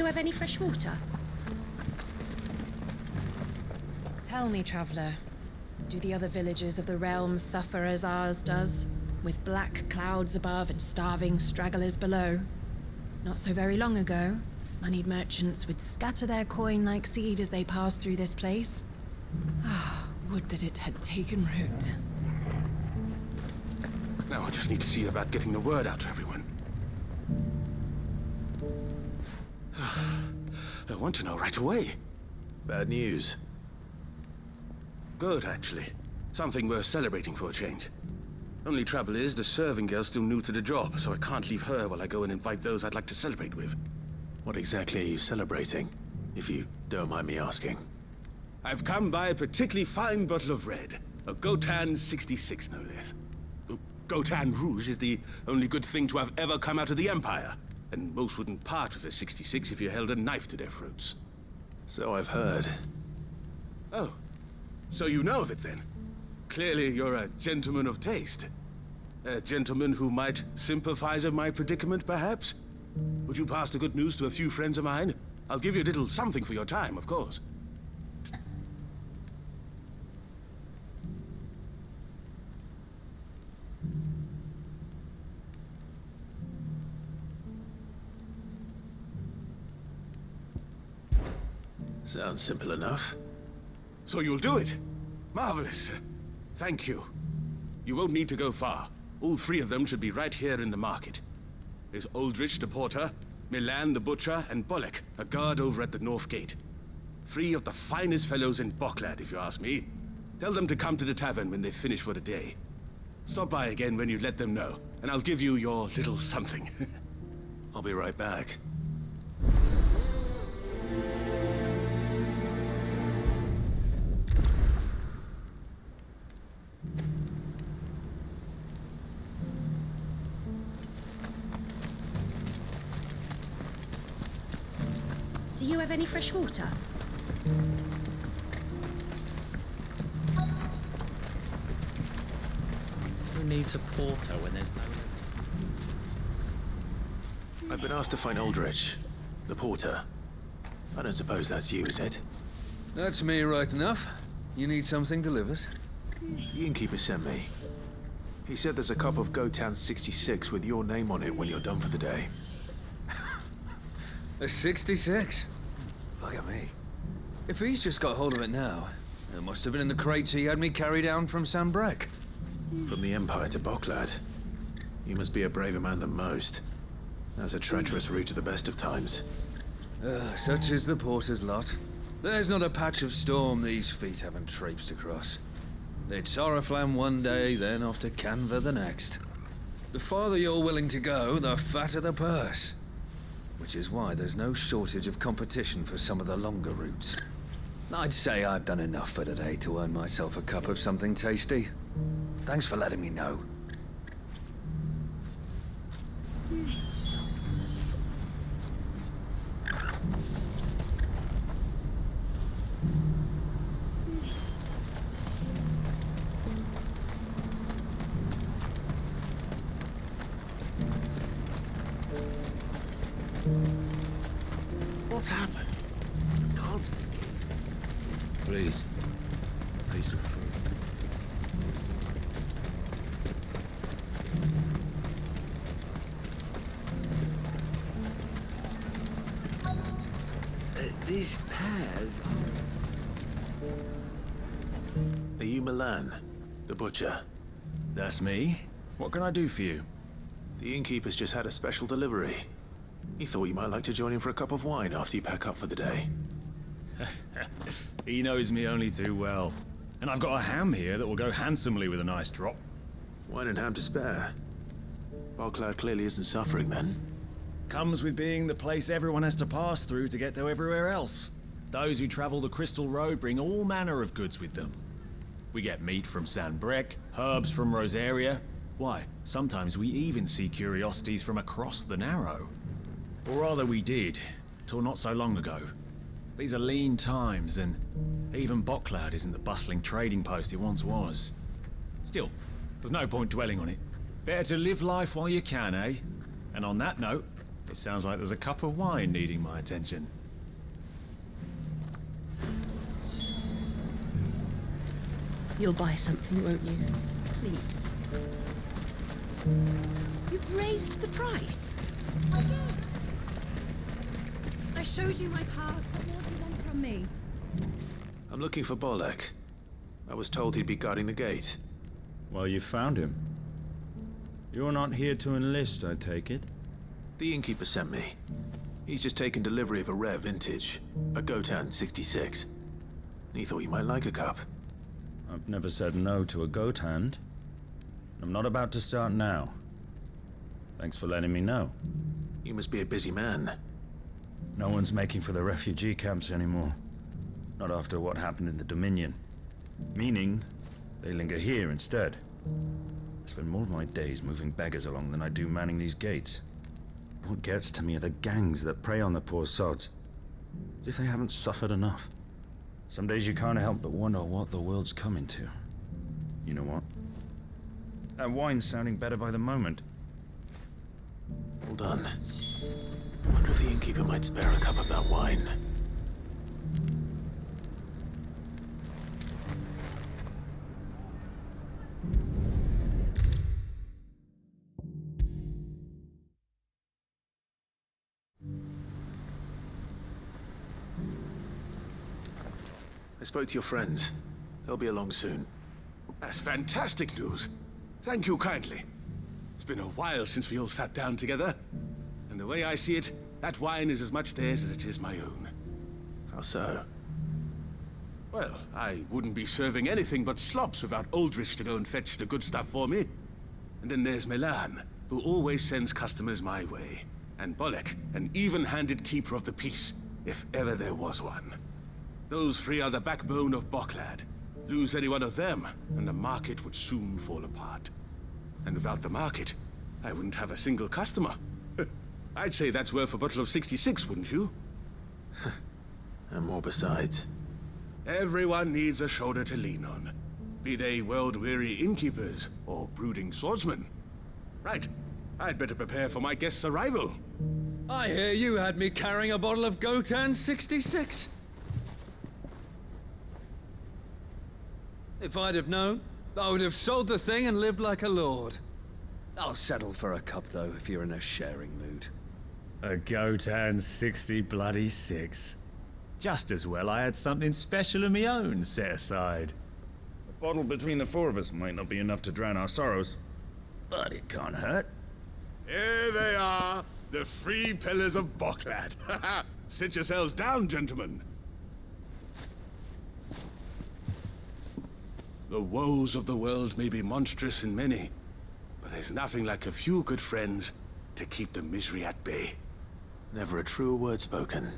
you have any fresh water? Tell me, traveller, do the other villages of the realm suffer as ours does, with black clouds above and starving stragglers below? Not so very long ago, moneyed merchants would scatter their coin like seed as they passed through this place. Ah, would that it had taken root. Now I just need to see about getting the word out to everyone. I want to know right away. Bad news. Good, actually. Something worth celebrating for a change. Only trouble is, the serving girl's still new to the job, so I can't leave her while I go and invite those I'd like to celebrate with. What exactly are you celebrating, if you don't mind me asking? I've come by a particularly fine bottle of red. A Gotan 66, no less. Gotan Rouge is the only good thing to have ever come out of the Empire, and most wouldn't part with a 66 if you held a knife to their throats. So I've heard. Oh, so you know of it then? Clearly you're a gentleman of taste. A gentleman who might sympathize with my predicament, perhaps? Would you pass the good news to a few friends of mine? I'll give you a little something for your time, of course. Sounds simple enough. So you'll do it? Marvelous. Thank you. You won't need to go far. All three of them should be right here in the market. There's Aldrich the porter, Milan the butcher, and Bolek, a guard over at the north gate. Three of the finest fellows in Boklad, if you ask me. Tell them to come to the tavern when they've finished for the day. Stop by again when you let them know, and I'll give you your little something. I'll be right back. Do you have any fresh water? Who needs a porter when there's no... I've been asked to find Aldrich, the porter. I don't suppose that's you, is it? That's me right enough. You need something delivered? The innkeeper sent me. He said there's a cup of Gotan 66 with your name on it when you're done for the day. A 66? Look at me. If he's just got hold of it now, it must have been in the crates he had me carry down from Sanbrek. From the Empire to Boklad. You must be a braver man than most. That's a treacherous route to the best of times. Such is the porter's lot. There's not a patch of storm these feet haven't traipsed across. It's Oriflamme one day, then off to Canva the next. The farther you're willing to go, the fatter the purse. Which is why there's no shortage of competition for some of the longer routes. I'd say I've done enough for today to earn myself a cup of something tasty. Thanks for letting me know. What's happened? The cards at the gate. Please. A piece of fruit. These pears Are you Milan, the butcher? That's me. What can I do for you? The innkeeper's just had a special delivery. He thought you might like to join him for a cup of wine after you pack up for the day. He knows me only too well. And I've got a ham here that will go handsomely with a nice drop. Wine and ham to spare. Boklad clearly isn't suffering then. Comes with being the place everyone has to pass through to get to everywhere else. Those who travel the Crystal Road bring all manner of goods with them. We get meat from Sanbrek, herbs from Rosaria. Why, sometimes we even see curiosities from across the Narrow. Or rather we did, till not so long ago. These are lean times, and even Boklad isn't the bustling trading post it once was. Still, there's no point dwelling on it. Better to live life while you can, eh? And on that note, It sounds like there's a cup of wine needing my attention. You'll buy something, won't you? Please. You've raised the price. I showed you my past, but what do you want from me? I'm looking for Bolek. I was told he'd be guarding the gate. Well, you found him. You're not here to enlist, I take it? The innkeeper sent me. He's just taken delivery of a rare vintage, a Gotan 66. He thought you might like a cup. I've never said no to a goat hand. I'm not about to start now. Thanks for letting me know. You must be a busy man. No one's making for the refugee camps anymore. Not after what happened in the Dominion. Meaning, they linger here instead. I spend more of my days moving beggars along than I do manning these gates. What gets to me are the gangs that prey on the poor sods. As if they haven't suffered enough. Some days you can't help but wonder what the world's coming to. You know what? That wine's sounding better by the moment. Hold on. I wonder if the innkeeper might spare a cup of that wine. I spoke to your friends. They'll be along soon. That's fantastic news. Thank you kindly. It's been a while since we all sat down together. And the way I see it, that wine is as much theirs as it is my own. How so? Well, I wouldn't be serving anything but slops without Aldrich to go and fetch the good stuff for me. And then there's Milan, who always sends customers my way. And Bolek, an even-handed keeper of the peace, if ever there was one. Those three are the backbone of Boklad. Lose any one of them, and the market would soon fall apart. And without the market, I wouldn't have a single customer. I'd say that's worth a bottle of 66, wouldn't you? And more besides. Everyone needs a shoulder to lean on. Be they world-weary innkeepers or brooding swordsmen. Right, I'd better prepare for my guest's arrival. I hear you had me carrying a bottle of Gotan 66. If I'd have known, I would have sold the thing and lived like a lord. I'll settle for a cup, though, if you're in a sharing mood. A Gotan 66. Just as well I had something special of my own set aside. A bottle between the four of us might not be enough to drown our sorrows, but it can't hurt. Here they are, the three pillars of Boklad. Sit yourselves down, gentlemen. The woes of the world may be monstrous in many, but there's nothing like a few good friends to keep the misery at bay. Never a truer word spoken.